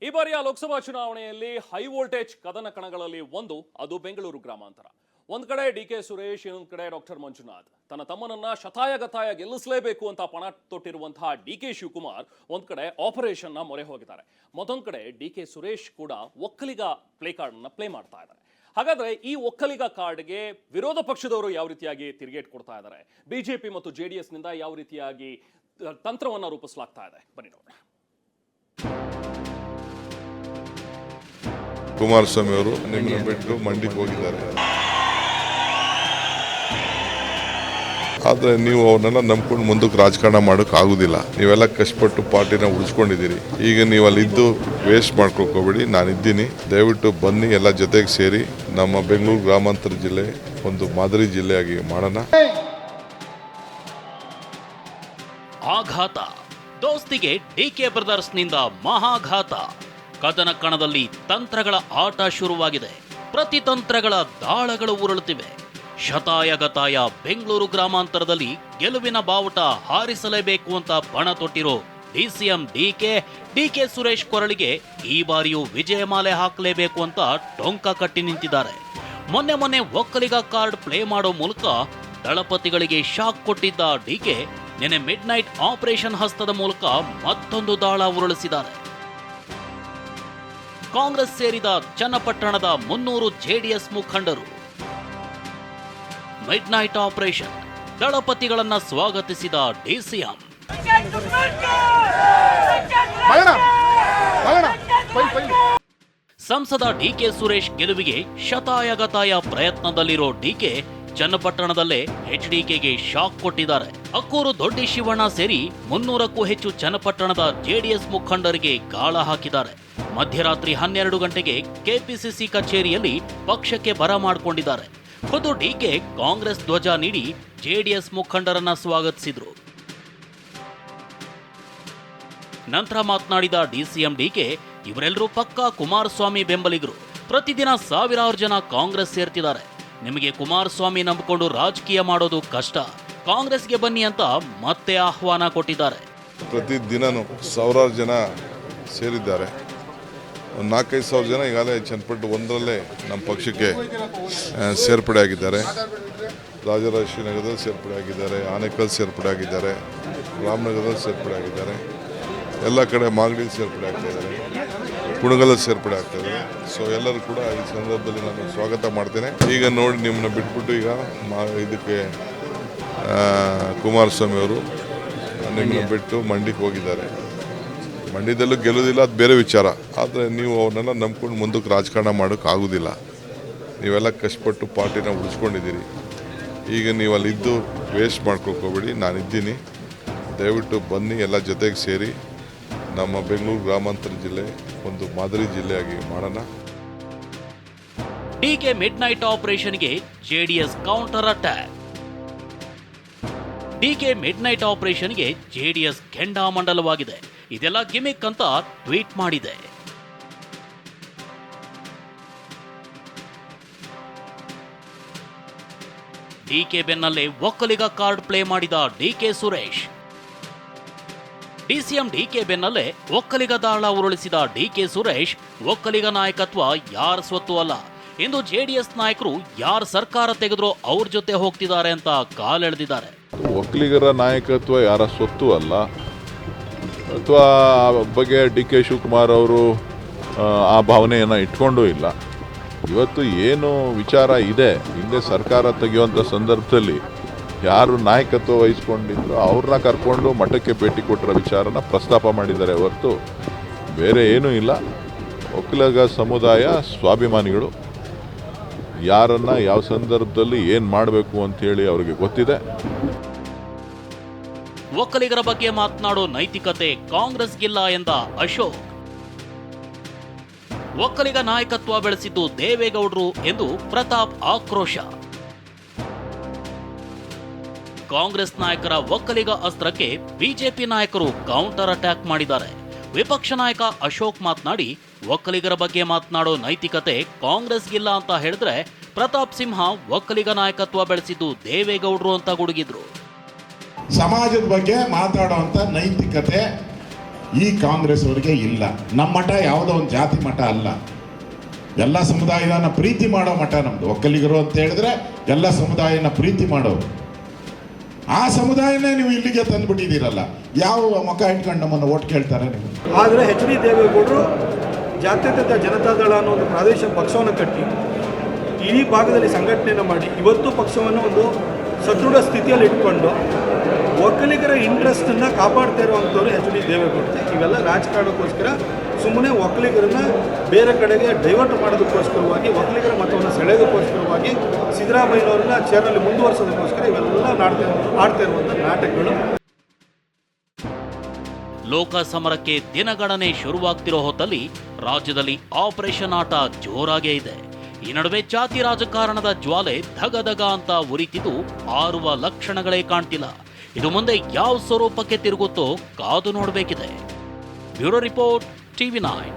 ಈ ಬಾರಿಯ ಲೋಕಸಭಾ ಚುನಾವಣೆಯಲ್ಲಿ ಹೈ ವೋಲ್ಟೇಜ್ ಕದನ ಕಣಗಳಲ್ಲಿ ಒಂದು ಅದು ಬೆಂಗಳೂರು ಗ್ರಾಮಾಂತರ. ಒಂದ್ ಕಡೆ ಡಿ.ಕೆ. ಸುರೇಶ್, ಇನ್ನೊಂದ್ ಕಡೆ ಡಾಕ್ಟರ್ ಮಂಜುನಾಥ್. ತನ್ನ ತಮ್ಮನನ್ನ ಶತಾಯಗತಾಯ ಗೆಲ್ಲಿಸಲೇಬೇಕು ಅಂತ ಪಣ ತೊಟ್ಟಿರುವಂತಹ ಡಿ.ಕೆ. ಶಿವಕುಮಾರ್ ಒಂದ್ ಕಡೆ ಆಪರೇಷನ್ ನ ಮೊರೆ ಹೋಗಿದ್ದಾರೆ. ಮತ್ತೊಂದ್ ಕಡೆ ಡಿ.ಕೆ. ಸುರೇಶ್ ಕೂಡ ಒಕ್ಕಲಿಗ ಪ್ಲೇ ಕಾರ್ಡ್ ಅನ್ನ ಪ್ಲೇ ಮಾಡ್ತಾ ಇದ್ದಾರೆ. ಹಾಗಾದ್ರೆ ಈ ಒಕ್ಕಲಿಗ ಕಾರ್ಡ್ಗೆ ವಿರೋಧ ಪಕ್ಷದವರು ಯಾವ ರೀತಿಯಾಗಿ ತಿರುಗೇಟ್ ಕೊಡ್ತಾ ಇದ್ದಾರೆ, ಬಿಜೆಪಿ ಮತ್ತು ಜೆಡಿಎಸ್ ನಿಂದ ಯಾವ ರೀತಿಯಾಗಿ ತಂತ್ರವನ್ನ ರೂಪಿಸಲಾಗ್ತಾ ಇದೆ, ಬನ್ನಿ ನೋಡೋಣ. ಕುಮಾರಸ್ವಾಮಿ ಅವರು ನಿಮ್ಮನ್ನು ಬಿಟ್ಟು ಮಂಡಿಗೆ ಹೋಗಿದ್ದಾರೆ. ಆದರೆ ನೀವು ಅವನ್ನೆಲ್ಲ ನಂಬ್ಕೊಂಡು ಮುಂದಕ್ಕೆ ರಾಜಕಾರಣ ಮಾಡೋಕೆ ಆಗುದಿಲ್ಲ. ನೀವೆಲ್ಲ ಕಷ್ಟಪಟ್ಟು ಪಾರ್ಟಿನ ಉಳಿಸ್ಕೊಂಡಿದ್ದೀರಿ. ಈಗ ನೀವು ಅಲ್ಲಿದ್ದು ವೇಸ್ಟ್ ಮಾಡ್ಕೊಳ್ಕೋಬೇಡಿ. ನಾನಿದ್ದೀನಿ, ದಯವಿಟ್ಟು ಬನ್ನಿ, ಎಲ್ಲ ಜೊತೆಗೆ ಸೇರಿ ನಮ್ಮ ಬೆಂಗಳೂರು ಗ್ರಾಮಾಂತರ ಜಿಲ್ಲೆ ಒಂದು ಮಾದರಿ ಜಿಲ್ಲೆಯಾಗಿ ಮಾಡೋಣ. ಆಘಾತ, ದೋಸ್ತಿಗೆ ಡಿ.ಕೆ. ಬ್ರದರ್ಸ್ನಿಂದ ಮಹಾಘಾತ. ಕದನ ಕಣದಲ್ಲಿ ತಂತ್ರಗಳ ಆಟ ಶುರುವಾಗಿದೆ. ಪ್ರತಿತಂತ್ರಗಳ ದಾಳಗಳು ಉರುಳುತ್ತಿವೆ. ಶತಾಯಗತಾಯ ಬೆಂಗಳೂರು ಗ್ರಾಮಾಂತರದಲ್ಲಿ ಗೆಲುವಿನ ಬಾವುಟ ಹಾರಿಸಲೇಬೇಕು ಅಂತ ಪಣ ತೊಟ್ಟಿರೋ ಡಿಸಿಎಂ ಡಿ.ಕೆ. ಸುರೇಶ್ ಕೊರಳಿಗೆ ಈ ಬಾರಿಯೂ ವಿಜಯಮಾಲೆ ಹಾಕಲೇಬೇಕು ಅಂತ ಟೊಂಕ ಕಟ್ಟಿ ನಿಂತಿದ್ದಾರೆ. ಮೊನ್ನೆ ಒಕ್ಕಲಿಗ ಕಾರ್ಡ್ ಪ್ಲೇ ಮಾಡೋ ಮೂಲಕ ದಳಪತಿಗಳಿಗೆ ಶಾಕ್ ಕೊಟ್ಟಿದ್ದ ಡಿ.ಕೆ. ನೆನೆ ಮಿಡ್ ನೈಟ್ ಆಪರೇಷನ್ ಹಸ್ತದ ಮೂಲಕ ಮತ್ತೊಂದು ದಾಳ ಉರುಳಿಸಿದ್ದಾರೆ. ಕಾಂಗ್ರೆಸ್ ಸೇರಿದ ಚನ್ನಪಟ್ಟಣದ 300 ಜೆಡಿಎಸ್ ಮುಖಂಡರು ಮಿಡ್ ನೈಟ್ ಆಪರೇಷನ್, ದಳಪತಿಗಳನ್ನ ಸ್ವಾಗತಿಸಿದ ಡಿಸಿಎಂ. ಸಂಸದ ಡಿ.ಕೆ. ಸುರೇಶ್ ಗೆಲುವಿಗೆ ಶತಾಯಗತಾಯ ಪ್ರಯತ್ನದಲ್ಲಿರೋ ಡಿ.ಕೆ. ಚನ್ನಪಟ್ಟಣದಲ್ಲೇ ಎಚ್ಡಿಕೆಗೆ ಶಾಕ್ ಕೊಟ್ಟಿದ್ದಾರೆ. ಅಕ್ಕೂರು ದೊಡ್ಡಿ ಶಿವಣ್ಣ ಸೇರಿ 300ಕ್ಕೂ ಹೆಚ್ಚು ಚನ್ನಪಟ್ಟಣದ ಜೆಡಿಎಸ್ ಮುಖಂಡರಿಗೆ ಗಾಳ ಹಾಕಿದ್ದಾರೆ. ಮಧ್ಯರಾತ್ರಿ 12 ಗಂಟೆಗೆ ಕೆಪಿಸಿಸಿ ಕಚೇರಿಯಲ್ಲಿ ಪಕ್ಷಕ್ಕೆ ಬರ ಮಾಡಿಕೊಂಡಿದ್ದಾರೆ. ಖುದ್ದು ಡಿ.ಕೆ. ಕಾಂಗ್ರೆಸ್ ಧ್ವಜ ನೀಡಿ ಜೆಡಿಎಸ್ ಮುಖಂಡರನ್ನ ಸ್ವಾಗತಿಸಿದ್ರು. ನಂತರ ಮಾತನಾಡಿದ ಡಿಸಿಎಂ ಡಿ.ಕೆ. ಇವರೆಲ್ಲರೂ ಪಕ್ಕಾ ಕುಮಾರಸ್ವಾಮಿ ಬೆಂಬಲಿಗರು. ಪ್ರತಿದಿನ ಸಾವಿರಾರು ಜನ ಕಾಂಗ್ರೆಸ್ ಸೇರ್ತಿದ್ದಾರೆ. ನಿಮಗೆ ಕುಮಾರಸ್ವಾಮಿ ನಂಬಿಕೊಂಡು ರಾಜಕೀಯ ಮಾಡೋದು ಕಷ್ಟ, ಕಾಂಗ್ರೆಸ್ಗೆ ಬನ್ನಿ ಅಂತ ಮತ್ತೆ ಆಹ್ವಾನ ಕೊಟ್ಟಿದ್ದಾರೆ. ಪ್ರತಿದಿನನೂ ಸಾವಿರಾರು ಜನ ಸೇರಿದ್ದಾರೆ. ಒಂದು 4-5 ಸಾವಿರ ಜನ ಈಗಾಗಲೇ ಚನ್ನಪಟ್ಟಣ ಒಂದರಲ್ಲೇ ನಮ್ಮ ಪಕ್ಷಕ್ಕೆ ಸೇರ್ಪಡೆ ಆಗಿದ್ದಾರೆ. ರಾಜರಾಜೇಶ್ವರಿ ನಗರದಲ್ಲಿ ಸೇರ್ಪಡೆ ಆಗಿದ್ದಾರೆ, ಆನೇಕಲ್ ಸೇರ್ಪಡೆ ಆಗಿದ್ದಾರೆ, ರಾಮನಗರದಲ್ಲಿ ಸೇರ್ಪಡೆ ಆಗಿದ್ದಾರೆ, ಎಲ್ಲ ಕಡೆ ಮಾಗಡಿಯಲ್ಲಿ ಸೇರ್ಪಡೆ ಆಗ್ತಾ ಇದ್ದಾರೆ, ಕುಣಗಲಲ್ಲಿ ಸೇರ್ಪಡೆ ಆಗ್ತಾ ಇದ್ದಾರೆ. ಸೊ ಎಲ್ಲರೂ ಕೂಡ ಈ ಸಂದರ್ಭದಲ್ಲಿ ನಾನು ಸ್ವಾಗತ ಮಾಡ್ತೇನೆ. ಈಗ ನೋಡಿ ನಿಮ್ಮನ್ನ ಬಿಟ್ಬಿಟ್ಟು ಈಗ ಇದಕ್ಕೆ ಕುಮಾರಸ್ವಾಮಿ ಅವರು ನಿಮ್ಮನ್ನ ಬಿಟ್ಟು ಮಂಡಿಗೆ ಹೋಗಿದ್ದಾರೆ. ಮಂಡ್ಯದಲ್ಲೂ ಗೆಲ್ಲೋದಿಲ್ಲ, ಅದು ಬೇರೆ ವಿಚಾರ. ಆದರೆ ನೀವು ಅವನ್ನೆಲ್ಲ ನಂಬ್ಕೊಂಡು ಮುಂದಕ್ಕೆ ರಾಜಕಾರಣ ಮಾಡೋಕೆ ಆಗೋದಿಲ್ಲ. ನೀವೆಲ್ಲ ಕಷ್ಟಪಟ್ಟು ಪಾರ್ಟಿನ ಉಳಿಸ್ಕೊಂಡಿದ್ದೀರಿ. ಈಗ ನೀವು ಅಲ್ಲಿದ್ದು ವೇಸ್ಟ್ ಮಾಡ್ಕೊಳ್ಕೋಬೇಡಿ. ನಾನಿದ್ದೀನಿ, ದಯವಿಟ್ಟು ಬನ್ನಿ, ಎಲ್ಲ ಜೊತೆಗೆ ಸೇರಿ ನಮ್ಮ ಬೆಂಗಳೂರು ಗ್ರಾಮಾಂತರ ಜಿಲ್ಲೆ ಒಂದು ಮಾದರಿ ಜಿಲ್ಲೆಯಾಗಿ ಮಾಡೋಣ. ಡಿ.ಕೆ. ಮಿಡ್ ನೈಟ್ ಆಪರೇಷನ್ಗೆ JDS counter attack. D K. Mid night ಆಪರೇಷನ್ಗೆ ಜೆಡಿಎಸ್ ಕೆಂಡಾಮಂಡಲವಾಗಿದೆ. ಇದೆಲ್ಲ ಗಿಮಿಕ್ ಅಂತ ಟ್ವೀಟ್ ಮಾಡಿದೆ. ಡಿ.ಕೆ. ಬೆನ್ನಲ್ಲೇ ಒಕ್ಕಲಿಗ ಕಾರ್ಡ್ ಪ್ಲೇ ಮಾಡಿದ ಡಿ.ಕೆ. ಸುರೇಶ್. ಡಿಸಿಎಂ ಡಿ.ಕೆ. ಬೆನ್ನಲ್ಲೇ ಒಕ್ಕಲಿಗ ದಾಳ ಉರುಳಿಸಿದ ಡಿ.ಕೆ. ಸುರೇಶ್, ಒಕ್ಕಲಿಗ ನಾಯಕತ್ವ ಯಾರ ಸ್ವತ್ತು ಅಲ್ಲ. ಇಂದು ಜೆಡಿಎಸ್ ನಾಯಕರು ಯಾರ ಸರ್ಕಾರ ತೆಗೆದ್ರೋ ಅವ್ರ ಜೊತೆ ಹೋಗ್ತಿದ್ದಾರೆ ಅಂತ ಕಾಲೆಳೆದಿದ್ದಾರೆ. ಒಕ್ಕಲಿಗರ ನಾಯಕತ್ವ ಯಾರ ಸ್ವತ್ತು ಅಲ್ಲ, ಅಥವಾ ಬಗ್ಗೆ ಡಿ.ಕೆ. ಶಿವಕುಮಾರ್ ಅವರು ಆ ಭಾವನೆಯನ್ನು ಇಟ್ಕೊಂಡೂ ಇಲ್ಲ. ಇವತ್ತು ಏನು ವಿಚಾರ ಇದೆ, ಹಿಂದೆ ಸರ್ಕಾರ ತೆಗೆಯುವಂಥ ಸಂದರ್ಭದಲ್ಲಿ ಯಾರು ನಾಯಕತ್ವ ವಹಿಸ್ಕೊಂಡಿದ್ರು ಅವ್ರನ್ನ ಕರ್ಕೊಂಡು ಮಠಕ್ಕೆ ಭೇಟಿ ಕೊಟ್ಟಿರೋ ವಿಚಾರನ ಪ್ರಸ್ತಾಪ ಮಾಡಿದ್ದಾರೆ ಹೊರತು ಬೇರೆ ಏನೂ ಇಲ್ಲ. ಒಕ್ಕಲಿಗ ಸಮುದಾಯ ಸ್ವಾಭಿಮಾನಿಗಳು, ಯಾರನ್ನು ಯಾವ ಸಂದರ್ಭದಲ್ಲಿ ಏನು ಮಾಡಬೇಕು ಅಂತೇಳಿ ಅವರಿಗೆ ಗೊತ್ತಿದೆ. ಒಕ್ಕಲಿಗರ ಬಗ್ಗೆ ಮಾತನಾಡೋ ನೈತಿಕತೆ ಕಾಂಗ್ರೆಸ್ಗಿಲ್ಲ ಎಂದ ಅಶೋಕ್. ಒಕ್ಕಲಿಗ ನಾಯಕತ್ವ ಬೆಳೆಸಿದ್ದು ದೇವೇಗೌಡರು ಎಂದು ಪ್ರತಾಪ್ ಆಕ್ರೋಶ. ಕಾಂಗ್ರೆಸ್ ನಾಯಕರ ಒಕ್ಕಲಿಗ ಅಸ್ತ್ರಕ್ಕೆ ಬಿಜೆಪಿ ನಾಯಕರು ಕೌಂಟರ್ ಅಟ್ಯಾಕ್ ಮಾಡಿದ್ದಾರೆ. ವಿಪಕ್ಷ ನಾಯಕ ಅಶೋಕ್ ಮಾತನಾಡಿ, ಒಕ್ಕಲಿಗರ ಬಗ್ಗೆ ಮಾತನಾಡೋ ನೈತಿಕತೆ ಕಾಂಗ್ರೆಸ್ಗಿಲ್ಲ ಅಂತ ಹೇಳಿದ್ರೆ ಪ್ರತಾಪ್ ಸಿಂಹ ಒಕ್ಕಲಿಗ ನಾಯಕತ್ವ ಬೆಳೆಸಿದ್ದು ದೇವೇಗೌಡರು ಅಂತ ಗುಡುಗಿದ್ರು. ಸಮಾಜದ ಬಗ್ಗೆ ಮಾತಾಡುವಂಥ ನೈತಿಕತೆ ಈ ಕಾಂಗ್ರೆಸ್ ಅವರಿಗೆ ಇಲ್ಲ. ನಮ್ಮ ಮಠ ಯಾವುದೋ ಒಂದು ಜಾತಿ ಮಠ ಅಲ್ಲ, ಎಲ್ಲ ಸಮುದಾಯನ ಪ್ರೀತಿ ಮಾಡೋ ಮಠ ನಮ್ದು. ಒಕ್ಕಲಿಗರು ಅಂತ ಹೇಳಿದ್ರೆ ಎಲ್ಲ ಸಮುದಾಯನ ಪ್ರೀತಿ ಮಾಡೋರು. ಆ ಸಮುದಾಯನೇ ನೀವು ಇಲ್ಲಿಗೆ ತಂದುಬಿಟ್ಟಿದ್ದೀರಲ್ಲ, ಯಾವ ಮುಖ ಇಟ್ಕೊಂಡು ನಮ್ಮನ್ನು ಓಟ್ ಕೇಳ್ತಾರೆ ನೀವು? ಆದರೆ ಎಚ್ ಡಿ ದೇವೇಗೌಡರು ಜಾತ್ಯತೀತ ಜನತಾದಳ ಅನ್ನೋ ಒಂದು ಪ್ರಾದೇಶಿಕ ಪಕ್ಷವನ್ನು ಕಟ್ಟಿ ಇಡೀ ಭಾಗದಲ್ಲಿ ಸಂಘಟನೆಯನ್ನು ಮಾಡಿ ಇವತ್ತು ಪಕ್ಷವನ್ನು ಒಂದು ಸದೃಢ ಸ್ಥಿತಿಯಲ್ಲಿ ಇಟ್ಕೊಂಡು ಒಕ್ಕಲಿಗರ ಇಂಟ್ರೆಸ್ಟನ್ನು ಕಾಪಾಡ್ತಾ ಇರುವಂಥವ್ರು ಎಚ್ ಡಿ ದೇವೇಗೌಡರು. ಇವೆಲ್ಲ ರಾಜಕಾರಣಕ್ಕೋಸ್ಕರ ಸುಮ್ಮನೆ ಒಕ್ಕಲಿಗರನ್ನ ಬೇರೆ ಕಡೆಗೆ ಡೈವರ್ಟ್ ಮಾಡೋದಕ್ಕೋಸ್ಕರವಾಗಿ, ಒಕ್ಕಲಿಗರ ಮತವನ್ನು ಸೆಳೆಯೋದಕ್ಕೋಸ್ಕರವಾಗಿ, ಸಿದ್ದರಾಮಯ್ಯನವ್ರನ್ನ ಚೇರಲ್ಲಿ ಮುಂದುವರಿಸೋದಕ್ಕೋಸ್ಕರ ಇವೆಲ್ಲ ಆಡ್ತಾ ಇರುವಂಥ ನಾಟಕಗಳು. ಲೋಕ ಸಮರಕ್ಕೆ ದಿನಗಣನೆ ಶುರುವಾಗ್ತಿರೋ ಹೊತ್ತಲ್ಲಿ ರಾಜ್ಯದಲ್ಲಿ ಆಪರೇಷನ್ ಆಟ ಜೋರಾಗೇ ಇದೆ. ಈ ನಡುವೆ ಜಾತಿ ರಾಜಕಾರಣದ ಜ್ವಾಲೆ ಧಗಧಗ ಅಂತ ಉರಿತಿದ್ದು ಆರುವ ಲಕ್ಷಣಗಳೇ ಕಾಣ್ತಿಲ್ಲ. ಇದು ಮುಂದೆ ಯಾವ ಸ್ವರೂಪಕ್ಕೆ ತಿರುಗುತ್ತೋ ಕಾದು ನೋಡಬೇಕಿದೆ. Bureau report, TV9.